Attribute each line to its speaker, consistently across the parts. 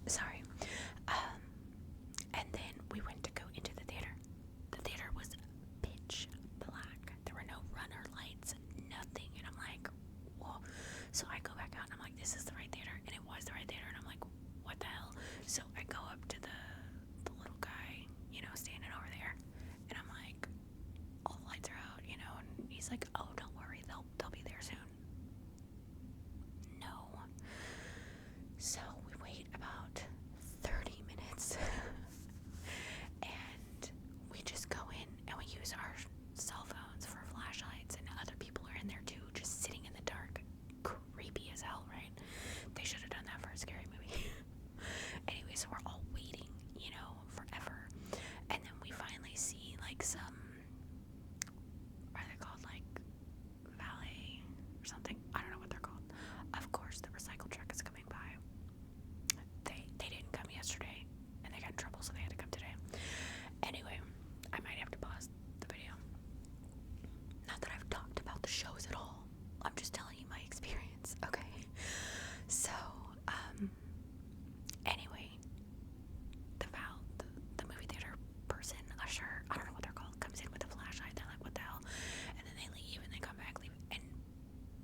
Speaker 1: Sorry. Um, and then we went to go into the theater. The theater was pitch black. There were no runner lights, nothing. And I'm like, whoa. So I go back out and I'm like, this is the right theater. And it was the right theater. And I'm like, what the hell? So I go up to the little guy, standing over there. And I'm like, all the lights are out, and he's like, oh, don't worry, they'll be there soon. No. So we wait about 30 minutes and we just go in and we use our cell phones for flashlights, and other people are in there too, just sitting in the dark. Creepy as hell, right? They should have done that for a scary movie. Anyway, so we're all waiting, forever. And then we finally see some, are they called valet or something? I don't know what they're called. Of course, the recycle truck is coming by. They didn't come yesterday, and they got in trouble, so they had to come today. Anyway, I might have to pause the video. Not that I've talked about the shows at all. I'm just telling you my experience, okay? So, anyway, the movie theater person, usher, I don't know what they're called, comes in with a flashlight. They're like, what the hell? And then they leave, and they come back, leave. And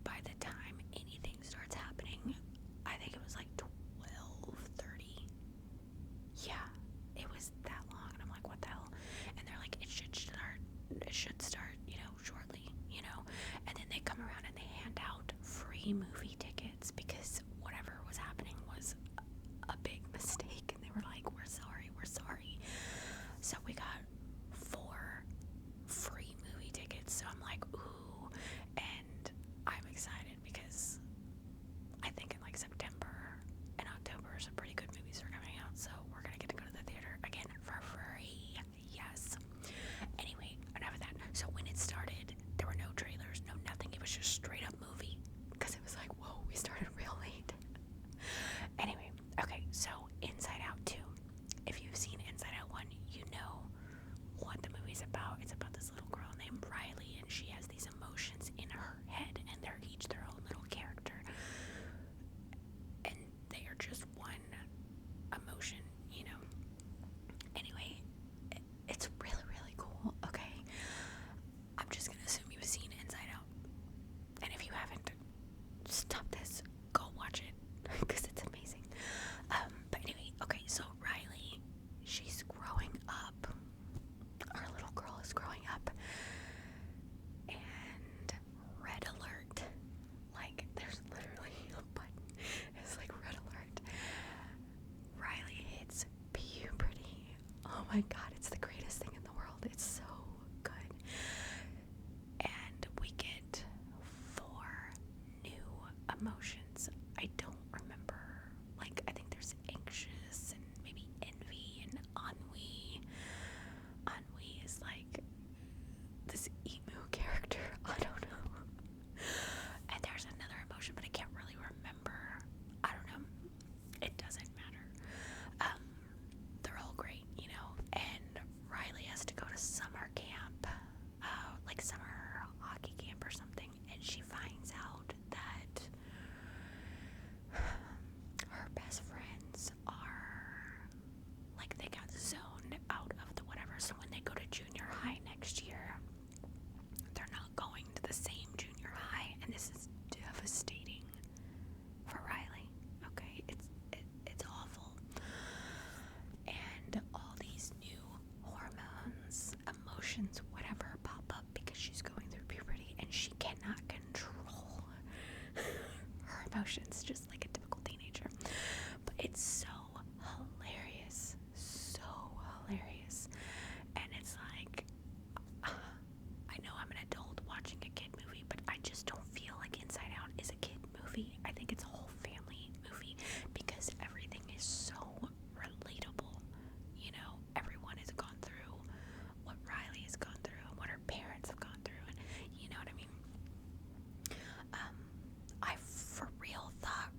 Speaker 1: by the time anything starts happening, I think it was 12:30. Yeah, it was that long. And I'm like, what the hell? And they're like, it should start, shortly, And then they come around and they hand out free movie tickets because whatever was happening was a big mistake. And they were like, we're sorry. So we got 4 free movie tickets. So I'm like, ooh. And I'm excited because I think in September and October some pretty good movies are coming out. So we're going to get to go to the theater again for free. Yes. Anyway, enough of that. So when it started, there were no trailers, no nothing. It was just straight up movie. Because it was like, whoa, we started real late. Anyway, okay, so Inside Out 2. If you've seen Inside Out 1, you know what the movie's about. It's about this little girl named Riley, and she has these emotions in her head, and they're each their own little character. And they are just one emotion, Anyway, it's really, really cool, okay? I'm just gonna assume you've seen Inside Out. And if you haven't, stop this, go watch it, because it's amazing. But anyway, okay, so Riley, she's growing up. Our little girl is growing up. And red alert. There's literally a button. It's red alert. Riley hits puberty. Oh my god, it's the greatest thing in the world. It's so good. And we get 4 new emotions. I don't remember. I think there's anxious and maybe envy and ennui. Ennui is this emu character. I don't know. And there's another emotion, but I can't really remember. I don't know. It doesn't matter. They're all great, And Riley has to go to summer camp, summer hockey camp or something, and she finds out that her best friends are they got zoned out of the whatever. So when they go to junior high next year, they're not going to the same junior high, and this is devastating for Riley. Okay, it's awful. And all these new hormones, emotions, whatever, pop up because she's going through puberty, and she cannot control her emotions, just like a typical teenager. But it's so hilarious, and it's I know I'm an adult watching a kid movie, but I just don't feel like Inside Out is a kid movie. I think it's a whole family movie because everything is so relatable. Everyone has gone through what Riley has gone through and what her parents have gone through, and you know what I mean. I for real thought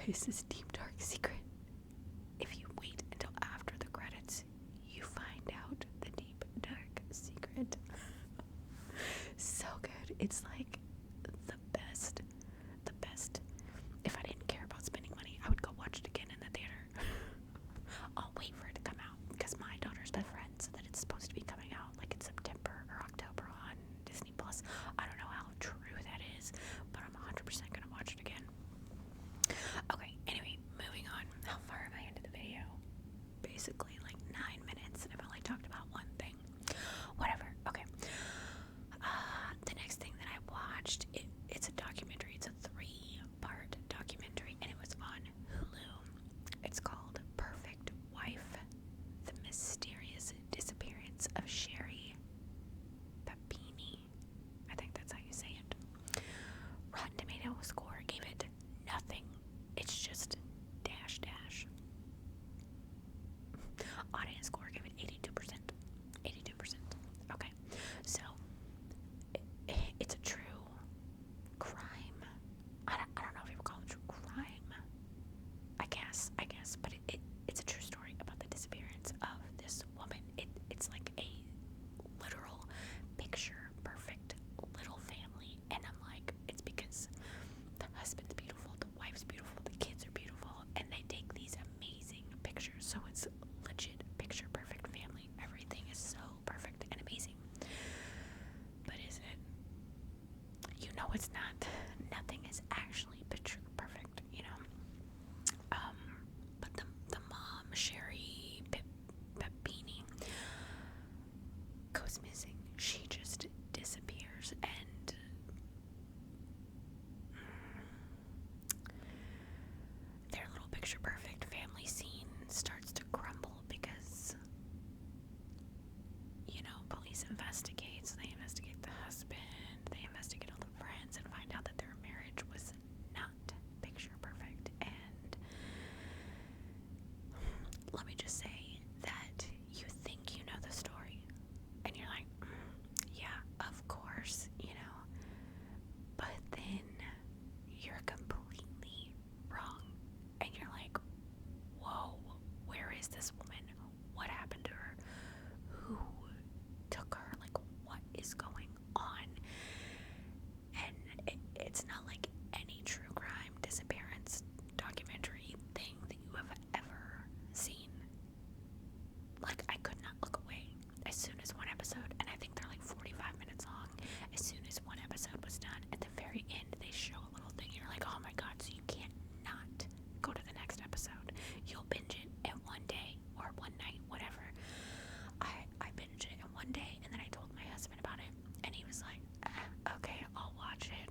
Speaker 1: is this deep, dark secret? If you wait until after the credits, you find out the deep, dark secret. So good. It's like the best. The best. If I didn't care about spending money, I would go watch it again in the theater. I'll wait for it to come out because my daughter's best friend said that it's supposed to be coming out like in September or October on Disney Plus. I don't know how true that is, but I'm 100% gonna watch it again. Okay, anyway, moving on. How far am I into the video? Basically like 9 minutes, and I've only talked about one thing. Whatever. Okay. The next thing that I watched, it's a documentary. It's a 3-part documentary, and it was on Hulu. It's called Perfect Wife: The Mysterious Disappearance of Sherry Papini. I think that's how you say it. Rotten Tomato score gave it nothing. It's just dash dash. Audience score gave it 82%. 82%. Okay, so it's a true crime. I don't know if you would call it true crime. I guess, but it's a true story about the disappearance of this woman. It's like a literal picture perfect little family, and I'm like, it's because the husband's beautiful, the wife's beautiful, the kids are beautiful, and they take these amazing pictures. So it's legit picture perfect family. Everything is so perfect and amazing. But is it? You know it's not. Nothing is actually picture perfect, you know. But the mom, Sherry Papini, goes missing. She just disappears, and their little picture perfect family scene starts to crumble because, you know, police investigates. They investigate the husband. They investigate all the friends and find out that their marriage was not picture perfect. And let me just say that you think you know the story, and you're like, yeah, of course, you know, but then you're completely wrong, and you're like, whoa, where is this woman? What happened to her? Who took her? Like, what is going on? And it's not like any true crime disappearance documentary thing that you have ever seen. Like, I could not look away as soon as one episode, and I think they're like 45 minutes long. As soon as one episode was done, at the very end, they show a little thing. You're like, oh my god, so you can't not go to the next episode. You'll binge it in one day or one night, whatever. I binged it in one day, and then I told my husband about it, and he was like, okay, I'll watch it.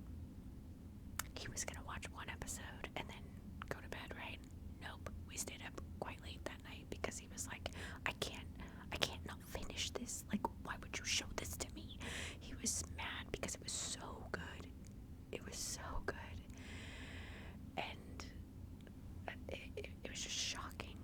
Speaker 1: He was gonna watch one episode and then go to bed, right? Nope. We stayed up quite late that night because he was like, I can't not finish this. Like, why would you show this to me? He was mad because it was so good. It was so good. And it was just shocking.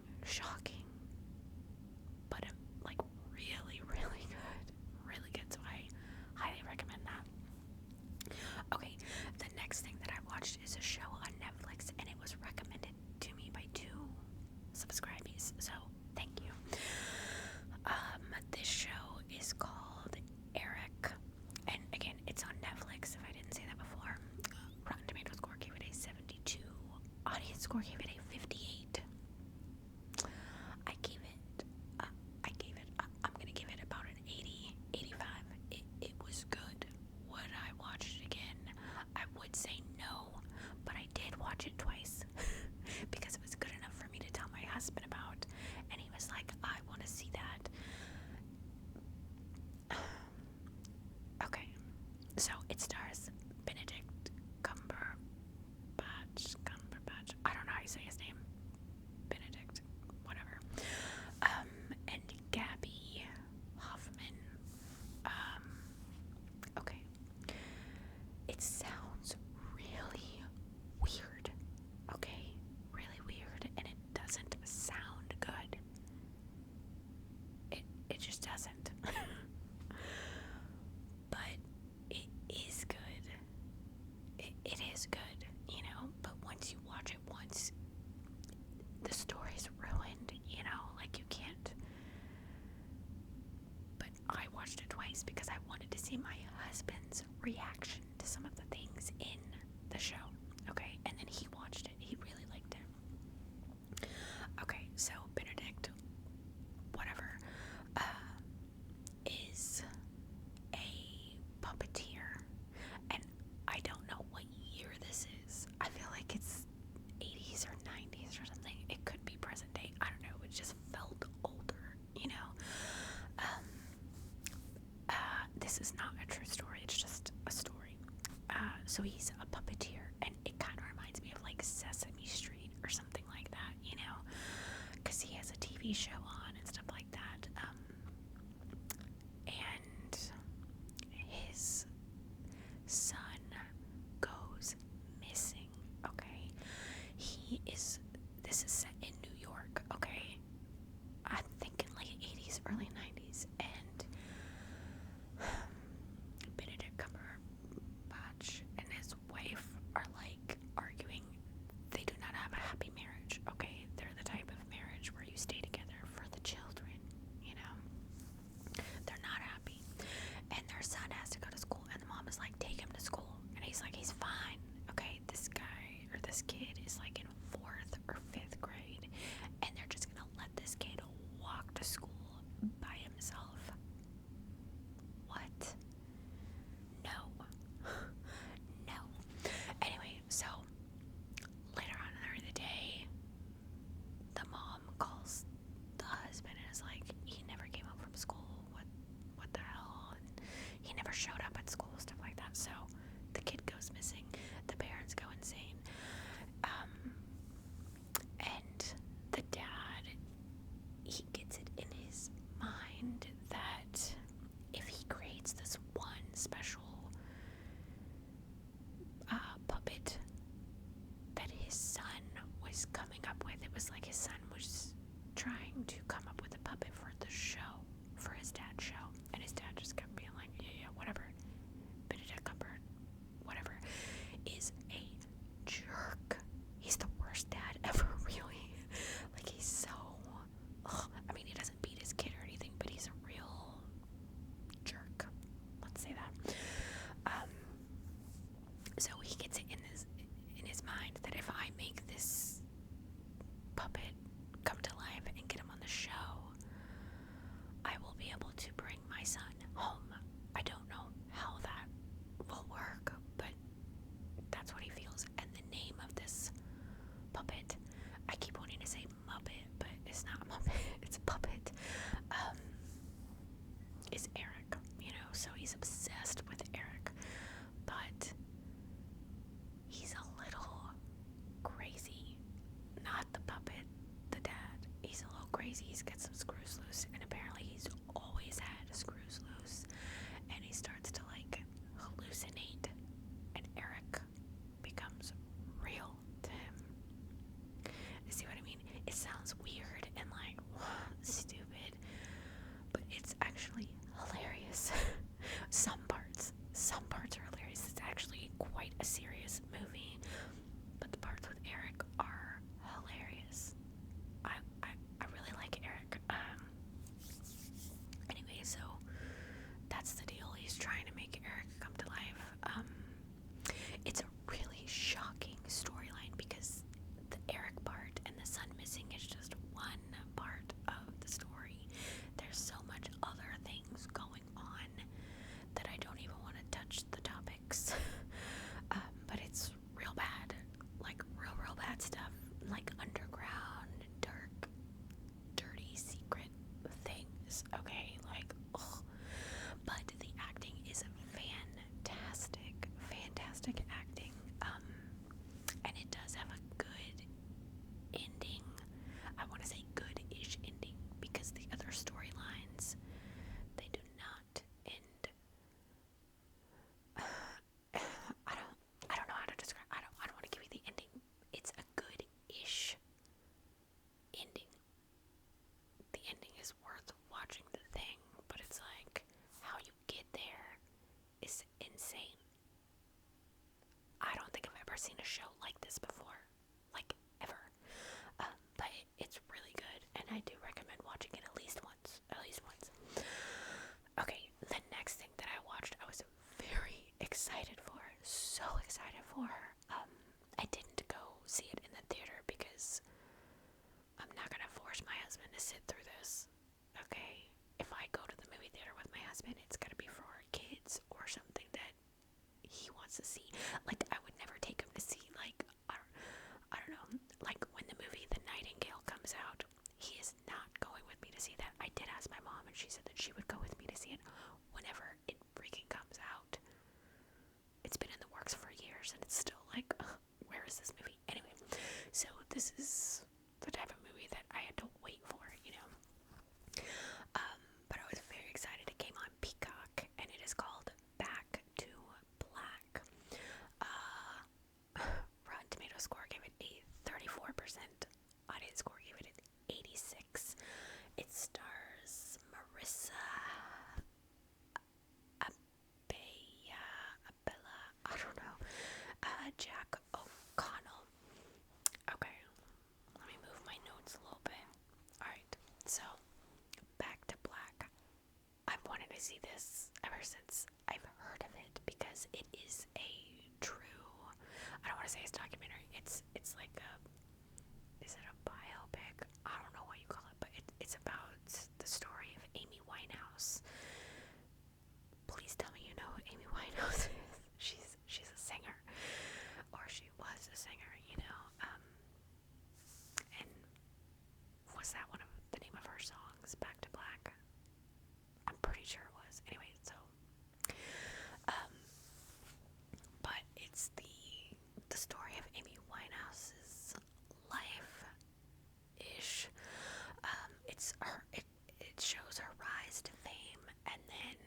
Speaker 1: But like really, really good. Really good. So I highly recommend that. Okay, the next thing that I watched is a show on Netflix, and it was recommended to me by 2 subscribees. So thank you. This show is called Eric, and again, it's on Netflix. If I didn't say that before, Rotten Tomato score gave it a 72. Audience score gave it a 58. I'm gonna give it about an 80, 85. It was good. Would I watch it again? I would say no, but I did watch it twice because it was good enough for me to tell my husband about, and he was like, I want to see that. Okay, so it stars Benedict Cumberbatch. I don't know how you say his name. Benedict, whatever. And Gabby Hoffman. Okay. It sounds really weird. Okay? Really weird, and it doesn't sound good. It just doesn't. But it is reaction to some of the things in the show. Okay, and then he watched it. He really liked it. Okay, so Benedict, whatever, is a puppeteer, and I don't know what year this is. I feel like it's 80s or 90s or something. It could be present day. I don't know. It just felt older, you know. This is not a true story. It's just a story. So he's a puppeteer, and it kind of reminds me of like Sesame Street or something like that, you know, because he has a TV show on and stuff like that. And his son goes missing. Okay, this is set in New York. Okay, I'm thinking late 80s, early 90s, and Benedict Cumberbatch and his wife are like arguing. They do not have a happy marriage. Okay, they're the type of marriage where you stay together for the children, you know. They're not happy, and their son has to go to school, and the mom is like, take him to school, and he's like, he's fine. Okay, this guy or this kid is like in 4th or 5th grade, and they're just gonna let this kid walk to school by himself. What? No. No. Anyway, so later on in the day, the mom calls the husband and is like, he never came home from school. What the hell? And he never showed up at school, stuff like that. So the kid goes missing. The parents go insane. And the dad, he gets it in his mind that if he creates this one special puppet that his son was coming up with, it was like his son was trying to come up with a puppet for the show, for his dad's show, and his dad just kept being like, yeah, whatever. Benedict Cumberbatch, whatever, is a jerk. He's the worst dad ever, really. Like, he's so, I mean, he doesn't beat his kid or anything, but he's a real jerk. Let's say that. So he gets it in his mind that if I make this puppet come to life and get him on the show, I will be able to bring my son home. I don't know how that will work, but that's what he feels. And the name of this puppet, I keep wanting to say Muppet, but it's not a Muppet, it's a puppet, is Eric, you know, so he's obsessed with Eric, but he's a little crazy. Not the puppet, the dad. He's a little crazy. He's got some screws loose, and apparently he's always had screws loose, and he starts to like hallucinate, and Eric becomes real to him. You see what I mean? It sounds weird and like stupid, but it's actually hilarious. Some parts are hilarious. It's actually quite a serious movie, but the parts with Eric are hilarious. I really like Eric. Anyway, so that's the deal. He's trying to make Eric come to life. It's a really shocking storyline because the Eric part and the son missing is just one part of the story. There's so much other things going on that I don't even want to touch the topics. But it's real bad, like real bad stuff, like underground, dark, dirty, secret things. Okay, like, ugh. But the acting is fantastic acting. And it does have a good ending. I want to say good-ish ending because the other storylines, they do not end. I don't know how to describe. I don't want to give you the ending. It's a good-ish ending. The ending is worth watching the thing, but it's like how you get there is insane. I don't think I've ever seen a show like this before, like ever. But it's really good, and I do recommend watching it at least once. Okay, the next thing that I watched, I was very excited excited for. So excited for. I didn't go see it in the theater because I'm not gonna force my husband to sit through this. Okay? If I go to the movie theater with my husband, it's gotta be for our kids or something that he wants to see. Like, I would never take him to see, like, I don't know, like when the movie The Nightingale comes out, he is not going with me to see that. I did ask my mom, and she said that she would go with me to see it whenever it freaking comes out. It's been in the works for years, and it's still like, where is this movie? Anyway, so this is the type of movie that I had to wait for, you know. But I was very excited. It came on Peacock, and it is called Back to Black. Rotten Tomato score gave it a 34%. Audience score gave it an 86. It stars Marissa Abella, I don't know, Jack O'Connell. Okay, let me move my notes a little bit. Alright, so Back to Black. I've wanted to see this ever since I've heard of it because it is a true, I don't want to say it's documentary, it's like a, is it a biopic? I don't know what you call it, but it's about the story of Amy Winehouse. Please tell me you know who Amy Winehouse is. She's a singer, or she was a singer, you know. And was that one of the name of her songs, Back to Black? I'm pretty sure it was. Anyway, so, but it's the story of Amy Winehouse's life-ish. It shows her rise to fame and then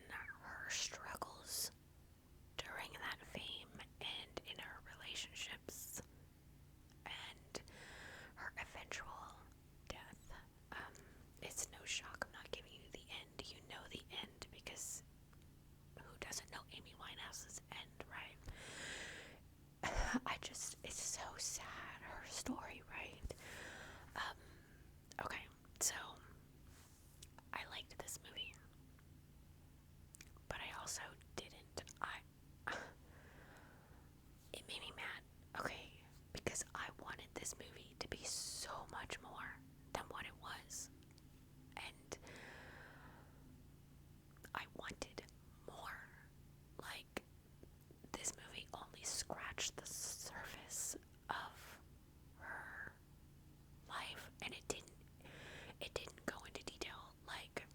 Speaker 1: her struggles during that fame and in her relationships and her eventual death. It's no shock I'm not giving you the end. You know the end because who doesn't know Amy Winehouse's end, right? It's so sad, her story, right? Okay, so I liked this movie, but I also didn't. It made me mad, okay, because I wanted this movie to be so much more than what it was, and I wanted more. Like, this movie only scratched the surface of her life, and it didn't go into detail. Like,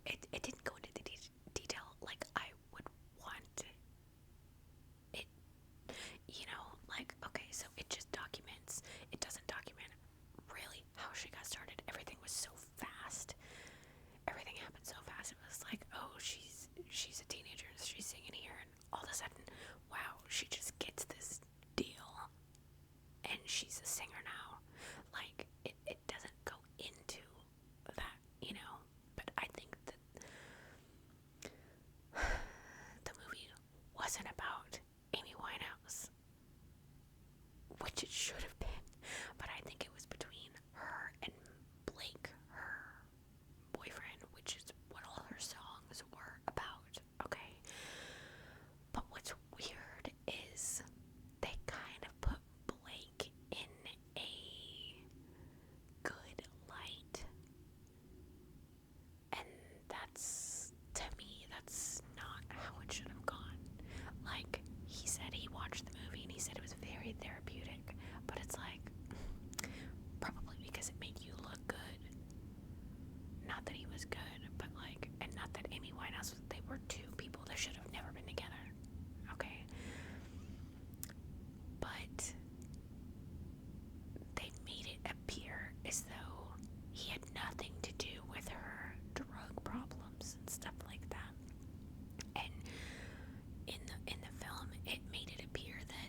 Speaker 1: it didn't go into the detail like I would want it, you know. Like, okay, so it just documents, it doesn't document really how she got started. Everything was so fast, everything happened so fast. It was like, oh, she's a teenager, she's singing here, and all of a sudden, wow, she just gets this deal and she's a singer now. Like, it doesn't go into that, you know. But I think that the movie wasn't about Amy Winehouse, which it should have been, but I think it was between her and Blake, her boyfriend, which is what all her songs were about, okay? But what's weird is they kind of put Blake in a good light, and that's, to me, that's not how it should have gone. Like, he said he watched the movie and he said it was very therapeutic, but it's like, probably because it made you look good. Not that he was good, but like, and not that Amy Winehouse, they were two people that should have never been together, okay? But they made it appear as though he had nothing to do with her drug problems and stuff like that. And in the film, it made it appear that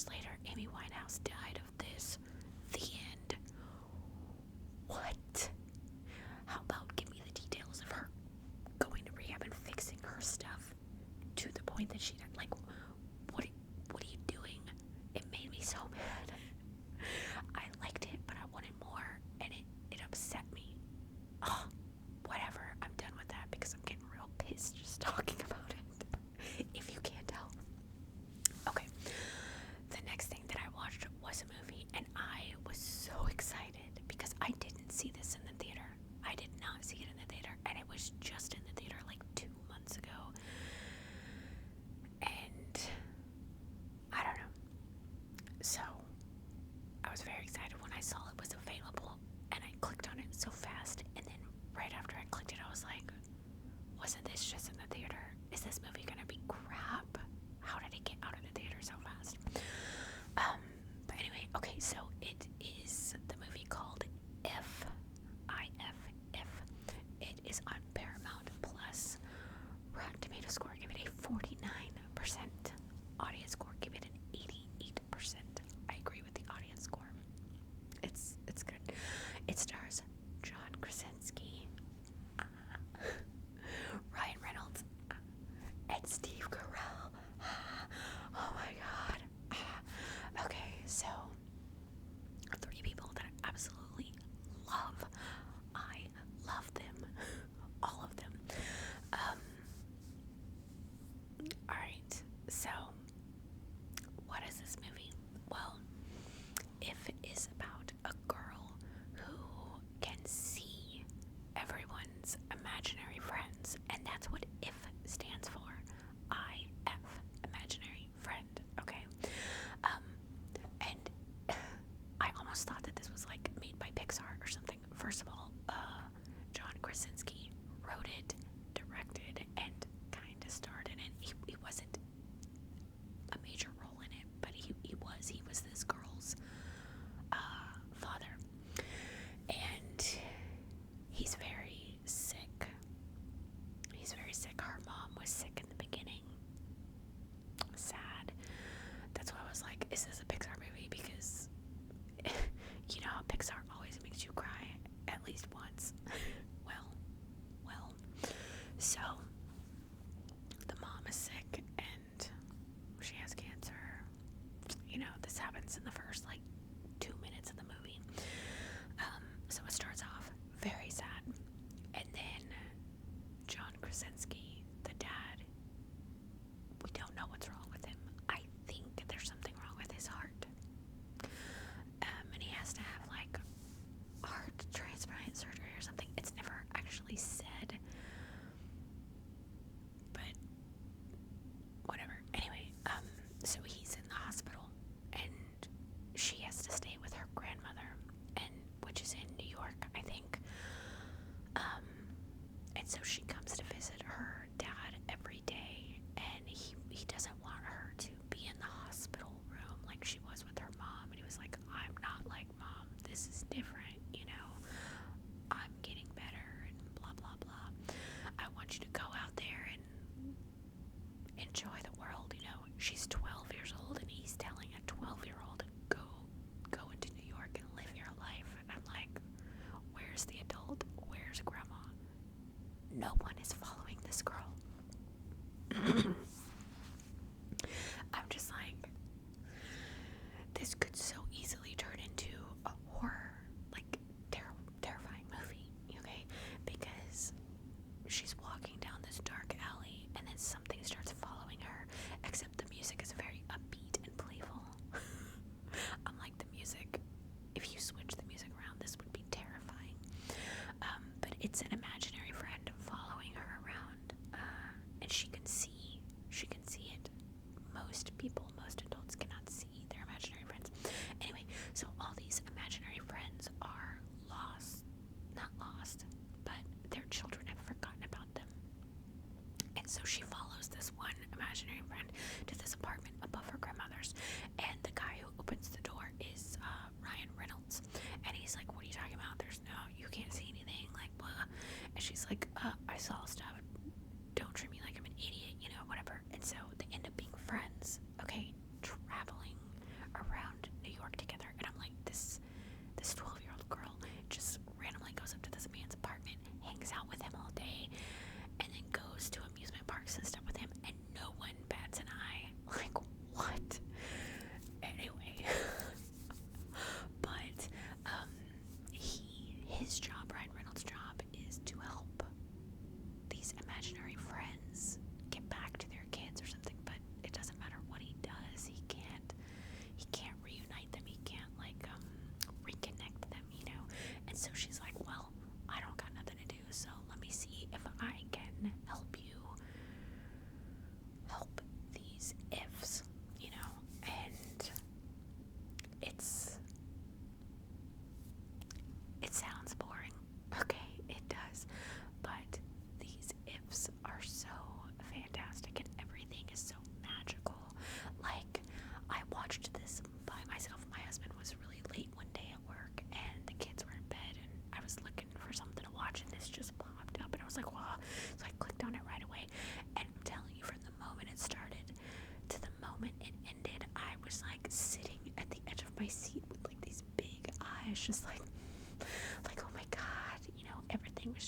Speaker 1: years later, Amy Winehouse died of this. The end. What? How about give me the details of her going to rehab and fixing her stuff to the point that she like, what are you doing? It made me so mad. I liked it, but I wanted more, and it upset me. Oh, whatever. I'm done with that because I'm getting real pissed just talking about it. If you can't tell. Okay. The next thing that I watched was a movie, and I was so excited because I didn't see this in the theater. I did not see it in the theater, and it was just in the theater like 2 months ago. And I don't know. So I was very excited when I saw it was available, and I clicked on it so fast, and then right after I clicked it, I was like, wasn't this just in the theater? Is this movie gonna be crap? How did it get out of the theater so fast? But anyway, okay, so it is the movie called If. If. It is on Paramount Plus. Rotten Tomato score, give it a 49%. Audience score, give it an 88%. I agree with the audience score. It's good. It stars John Krasinski, Ryan Reynolds, and Steve Carell. Oh my god. Okay, so 3 people that I absolutely love. I love them. All of them. Alright, so what is this movie? Well, If is about a girl who can see everyone's imaginary friends, and that's what If stands for. IF, imaginary friend, okay? And I almost thought that this was like made by Pixar or something. First of all, John Krasinski wrote it, directed, and kind of starred in it. He wasn't a major role in it, but he was this girl's father, and he's very sick. Her mom was sick in the beginning. Sad. That's why I was like, is this a Pixar movie? Because you know how Pixar always makes you cry at least once. well. So the mom is sick and she has cancer. You know, this happens in the first like 2 minutes of the movie. So it starts off very sad, and then John Krasinski, the dad, we don't know what's wrong with him. I think there's something wrong with his heart, and he has to have like heart transplant surgery or something. It's never actually said, but whatever. Anyway, so he's in the hospital, and she has to stay with her grandmother, and which is in New York, I think. And so she comes to visit her dad every day, and he doesn't want her to be in the hospital room like she was with her mom. And he was like, I'm not like mom. This is different, you know. I'm getting better and blah, blah, blah. I want you to go out there and enjoy the world, you know. She's 12 years old, and he's telling a 12-year-old, go into New York and live your life. And I'm like, where's the adult? Where's grandma? No one is following this girl. I'm just like, this could so easily turn into a horror, like terrifying movie, okay? Because she's walking down this dark alley, and then something starts following her, except the music is very upbeat and playful. Unlike the music, if you switch the music around, this would be terrifying. But it's an imaginary friend following her around, and she can see it. Most adults cannot see their imaginary friends. Anyway, so all these imaginary friends are not lost, but their children have forgotten about them. And so she follows this one imaginary friend to this apartment above her grandmother's, and the guy who opens the door is Ryan Reynolds, and he's like, what are you talking about? You can't see anything, like blah. And she's like, I saw stuff, don't treat me like I'm an idiot, you know, whatever. And so they end up being friends, okay, traveling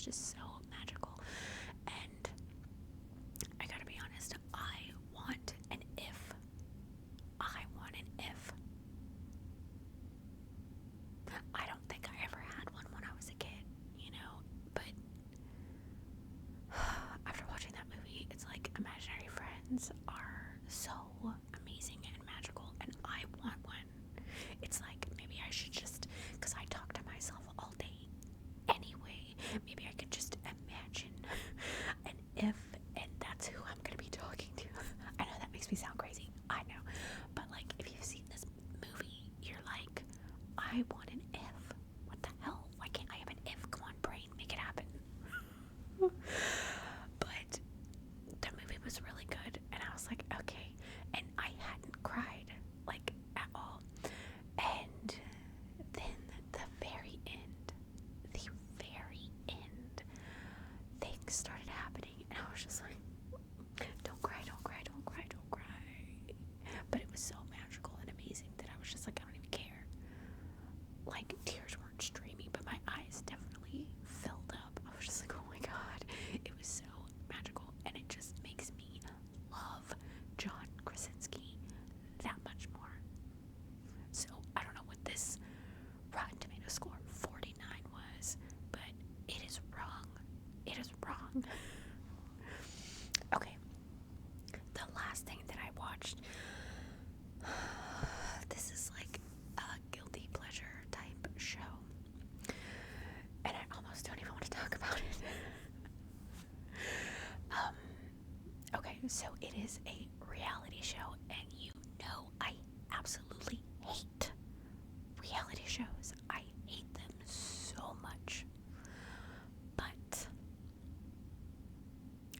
Speaker 1: just so magical. And I gotta be honest, I want an if. I don't think I ever had one when I was a kid, but after watching that movie, it's like imaginary friends are so amazing and magical, and I want one. It's like maybe I should just, because I talk to myself all day anyway, maybe I could just imagine an if, and that's who I'm gonna be talking to. I know that makes me sound crazy, I know, but like if you've seen this movie, you're like, I want an if. What the hell? Why can't I have an if? Come on, brain, make it happen. But the movie was really good, and I was like, okay, and I hadn't cried like at all. And then the very end, things started happening, and I was just like, don't cry. But it was so magical and amazing that I was just like, I don't even care. Like, tears weren't streaming, but my eyes definitely filled up. I was just like, oh my god, it was so magical, and it just makes me love John Krasinski that much more. So I don't know what this Rotten Tomato score 49 was, but it is wrong. Okay, the last thing that I watched, this is like a guilty pleasure type show, and I almost don't even want to talk about it. Okay, so it is a reality show, and I absolutely hate reality shows. I hate them so much. But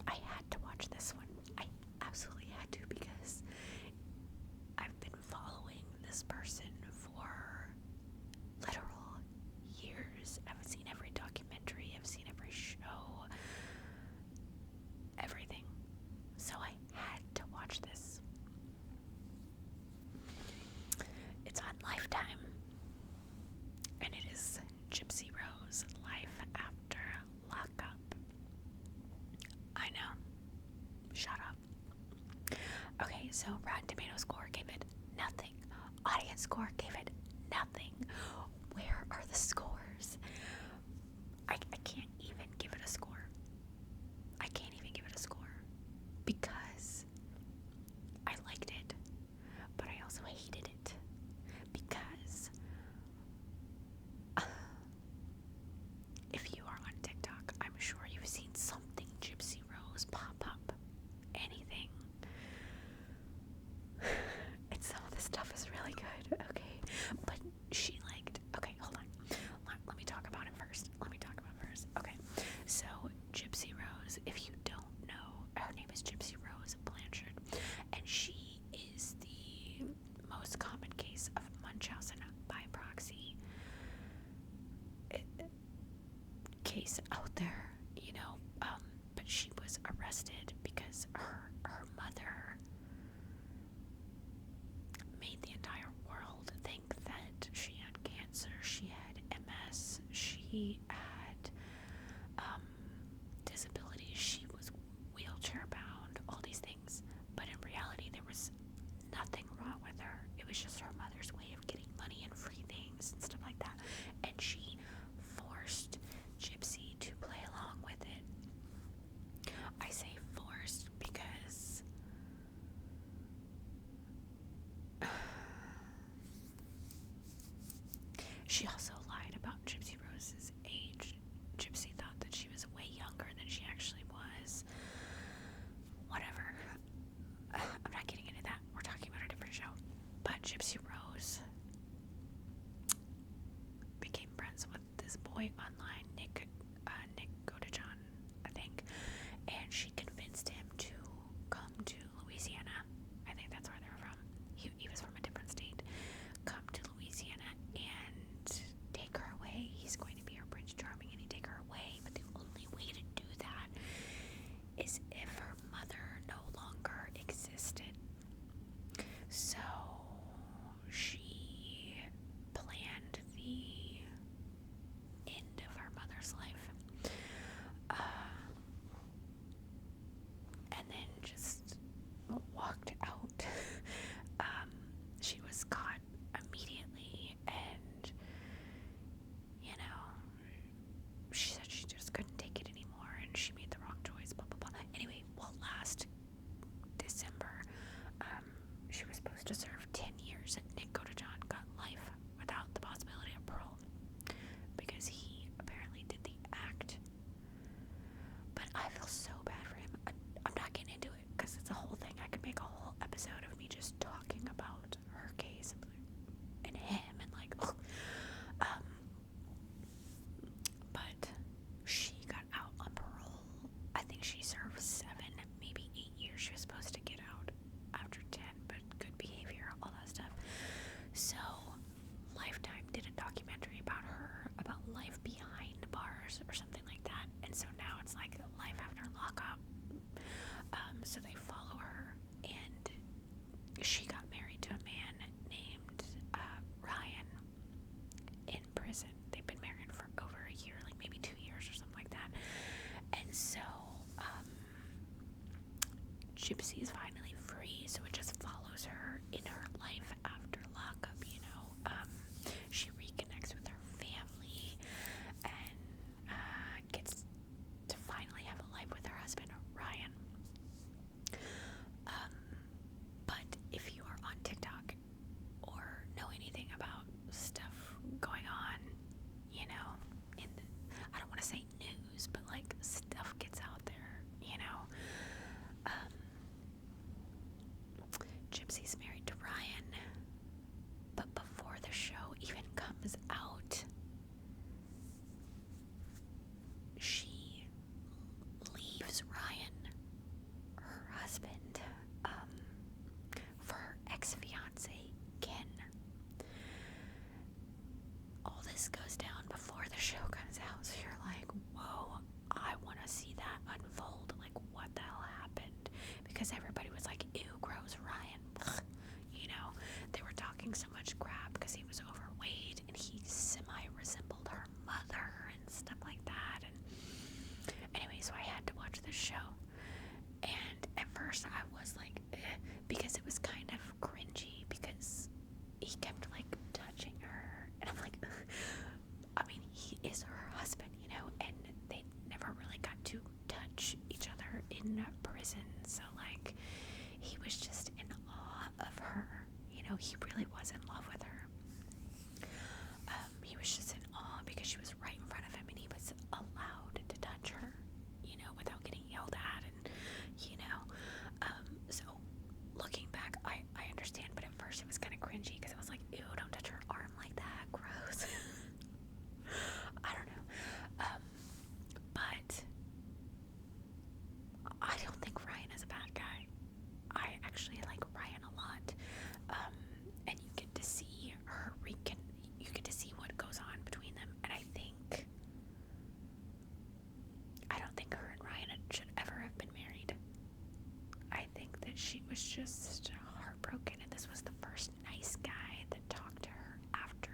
Speaker 1: I had to watch this one. I absolutely had to, because I've been following this person for literal years. I've seen every documentary, I've seen every show, everything. So I had to watch this. It's on Lifetime, and it is Gypsy Rose, Life After Lockup. I know. Shut up. Okay, so Rotten Tomato score gave it nothing. Audience score gave it nothing. Where are the scores? I can't even give it a score. Because I liked it, but I also hated it. Because if you are on TikTok, I'm sure you've seen something Gypsy Rose pop up. Anything. And some of this stuff is really good, okay? But okay, hold on. Let me talk about it first. Okay, so Gypsy Rose, if you don't know, her name is Gypsy Rose Blanchard, and she is the most common case of Munchausen by proxy case out there, but she was arrested because her mother made the entire world think that she had cancer, she had MS, she had disabilities, she was wheelchair bound, all these things. But in reality, there was nothing wrong with her. It was just her mother's way of getting money and free things and stuff like that. And she forced Gypsy to play along with it. I say forced because she also lied about Gypsy Rose's age. Gypsy thought that she was way younger than she actually was. Whatever. I'm not getting into that. We're talking about a different show. But Gypsy Rose became friends with this boy online, Nick Godejohn, I think, and she convinced him to come to Louisiana. I think that's where they were from. He was from a different state. Come to Louisiana and and then just walked out. She was caught immediately, and you know, she said she just couldn't take it anymore, and she made the wrong choice. Blah blah blah. Anyway, well, last December, she was supposed to serve 10 years, and Nick Godejohn got life without the possibility of parole because he apparently did the act. But I feel so bad for him. I'm not getting into it because it's a whole thing. I could make a whole episode of me just talking about her case and him and like, but she got out on parole. I think she served 7, maybe 8 years. She was supposed to get out after 10, but good behavior, all that stuff. So Lifetime did a documentary about her, about life behind bars or something like that. And so now it's like life after lockup. So they follow her, and she got married to a man named Ryan in prison. They've been married for over a year, like maybe 2 years or something like that. And so Gypsy is finally free, so it just follows her in her life after lockup, you know. She reconnects with her family and gets to finally have a life with her husband, Ryan. But if you are on TikTok or know anything about stuff going on, you know, in the, I don't want to say news, but like stuff gets out there, you know. Gypsy's married to Ryan, but before the show even comes out, she leaves Ryan, her husband, for her ex-fiance, Ken. All this goes down before the show comes out, so you're like, whoa, I want to see that unfold. Like, what the hell happened? Because everybody was like, ew, gross, Ryan. You know, they were talking so much crap because he was overweight and he semi-resembled her mother and stuff like that. And anyway, so I had to watch the show. And at first I was like, because it was kind of cringy because he kept like touching her. And I'm like, I mean, he is her husband, you know, and they never really got to touch each other in prison. So like, he was just in awe of her, you know, he really was in love with her. He was just in awe because she was right in front of him and he was allowed to touch her, you know, without getting yelled at. And you know, so looking back, I understand, but at first it was kind of cringy because I was like, ew, don't touch her arm like that, gross. I don't know, but I don't think Ryan is a bad guy. I actually like Ryan a lot, and you get to see her you get to see what goes on between them, and I don't think her and Ryan should ever have been married. I think that she was just heartbroken, and this was the first nice guy that talked to her after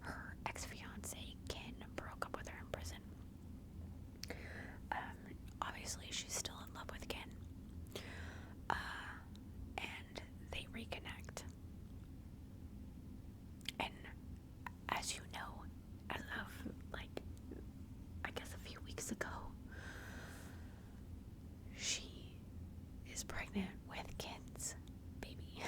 Speaker 1: her ex-fiance Ken broke up with her in prison. Obviously she's still in love with Ken, and they reconnect. And as you know, as of like, I guess a few weeks ago, she is pregnant with Ken's baby.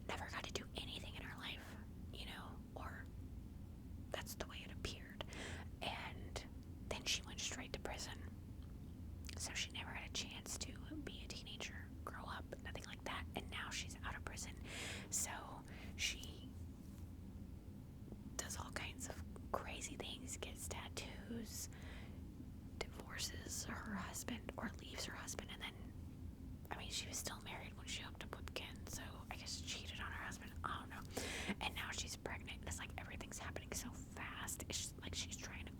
Speaker 1: never got to do anything in her life, or that's the way it appeared. And then she went straight to prison. So she never had a chance to be a teenager, grow up, nothing like that. And now she's out of prison. So she does all kinds of crazy things, gets tattoos, divorces her husband or leaves her husband, and then, she was still married when she hooked up with Ken, so I guess cheated on her husband, I don't know. And now she's pregnant, and it's like everything's happening so fast. It's just like she's trying to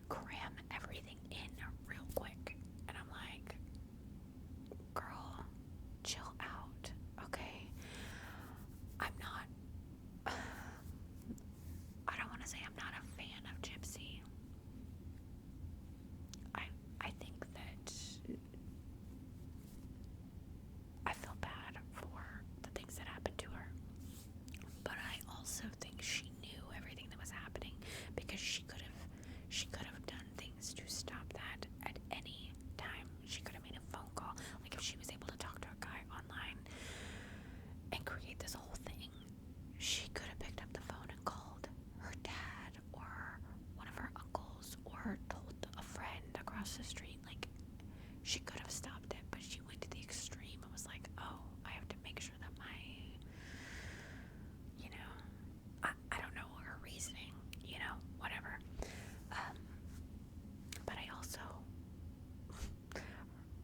Speaker 1: cram everything in real quick. And I'm like, girl, chill out, okay? I don't want to say I'm not a fan of Gypsy. I think that I feel bad for the things that happened to her, but I also think she knew everything that was happening, because she could have done things to stop that at any time. She could have made a phone call. Like, if she was able to talk to a guy online and create this whole thing, she could have picked up the phone and called her dad or one of her uncles, or told a friend across the street. Like, she could have stopped it, but she went to the extreme and was like, oh, I have to make sure that I don't know her reasoning, whatever. But I also,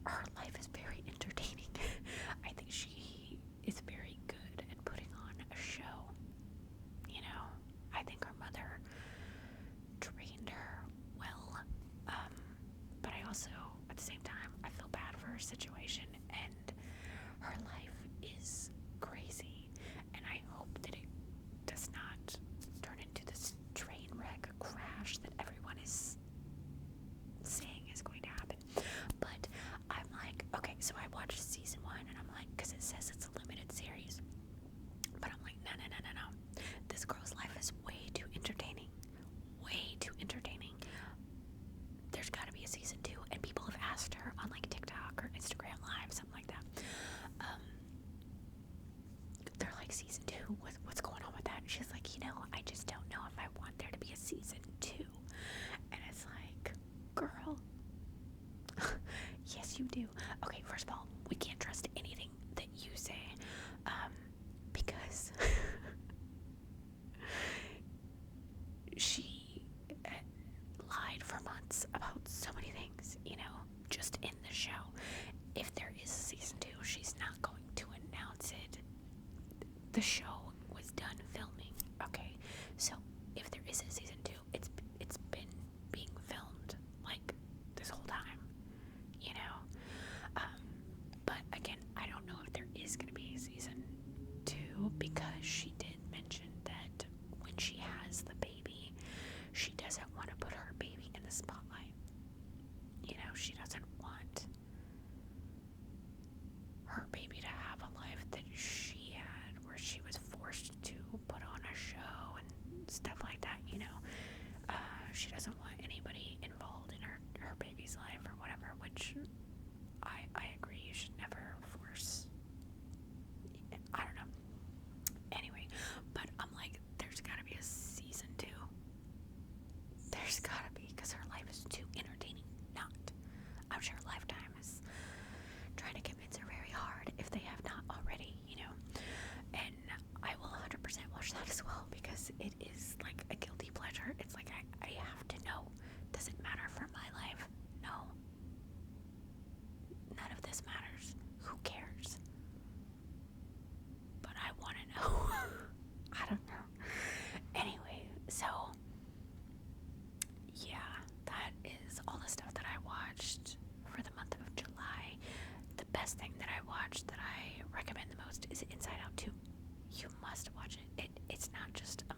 Speaker 1: her life is very entertaining. I think she is very good at putting on a show. I think her mother trained her well. But I also, at the same time, I feel bad for her situation, and her life is crazy, and I hope that it does not turn into this train wreck crash that everyone is saying is going to happen. But I'm like, okay, so I watched season 1, and I'm like, because it says it's a limited series, but I'm like, no. This girl's life is way too entertaining. There's got to be a season 2, and people have asked her on like TikTok or Instagram Live, something like that. They're like, season 2, what's going on with that? And she's like, I just don't know if I want there to be a season 2. And it's like, girl, yes you do. Okay, first of all, we can't trust anything that you say, because she lied for months about so many things, just in the show. If there is a season 2, she's not going to announce it. The show was done filming, okay? So if there is a season 2, it's been being filmed like this whole time, But again, I don't know if there is going to be a season 2, because she did mention that when she has the baby, she doesn't want to put her baby in the spotlight. She doesn't want her baby to have a life that she had, where she was forced to put on a show and stuff like that, She doesn't want anybody involved in her baby's life or whatever, which I agree, you should never force. I don't know. Anyway, but I'm like, there's gotta be a season 2. There's gotta be, because her life is too entertaining not. I'm sure Lifetime is trying to convince her very hard, if they have not already, And I will 100% watch that as well, because it is like a guilty pleasure. It's like, I have to know. Does it matter for my life? No. None of this matters. Who cares? But I want to know. I don't know. Anyway, so yeah, that is all the stuff that I watched for the month of July. The best thing that I watched that I recommend the most is Inside Out 2. You must watch it. It's not just a